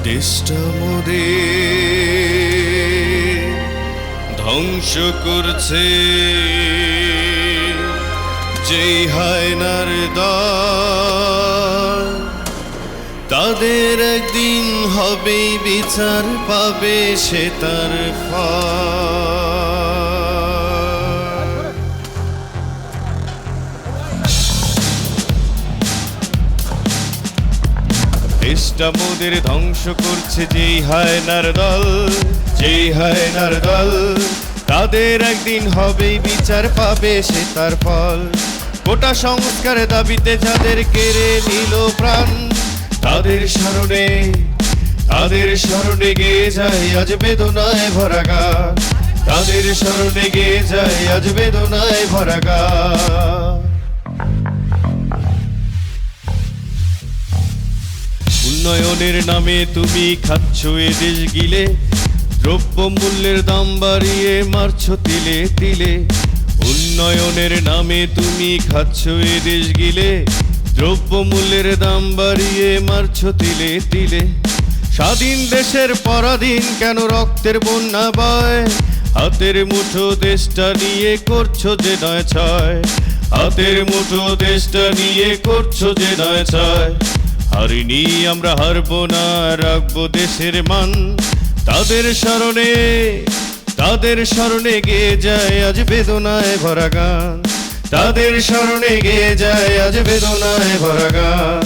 দেশটা মোদের ধ্বংস করছে যেই হায়নার দল, তাদের একদিন হবে বিচার, পাবে সে তার ফল। দেশটা মোদের ধ্বংস করছে যেই হায়নার দল, যেই হায়নার দল, তাদের একদিন হবে বিচার, পাবে সে তার ফল। কোটা সংস্কার দাবিতে যাদের কেড়ে নিল প্রাণ, তাদের স্মরণে, তাদের স্মরণে গেয়ে যায় আজ বেদনায় ভরা গান, তাদের স্মরণে গেয়ে যায় আজ বেদনায় ভরা গান। উন্নয়নের নামে তুমি খাচ্ছ এ দেশ গিলে, দ্রব্য মূল্যের দাম বাড়িয়ে মারছ তিলে তিলে। উন্নয়নের নামে তুমি খাচ্ছ এ দেশ গিলে, দ্রব্য মূল্যের দাম বাড়িয়ে মারছ তিলে তিলে। স্বাধীন দেশের পরাধীন কেন রক্তের বন্যা বয়, হাতের মুঠো দেশটা নিয়ে করছো যে নয় ছয়, হাতের মুঠো দেশটা নিয়ে করছো যে নয় ছয়। হারিনি আমরা হারবো না, রাখবো দেশের মান, তাদের স্মরণে, তাদের স্মরণে গেয়ে যায় আজ বেদনায় ভরা গান, তাদের স্মরণে গেয়ে যায় আজ বেদনায় ভরা গান।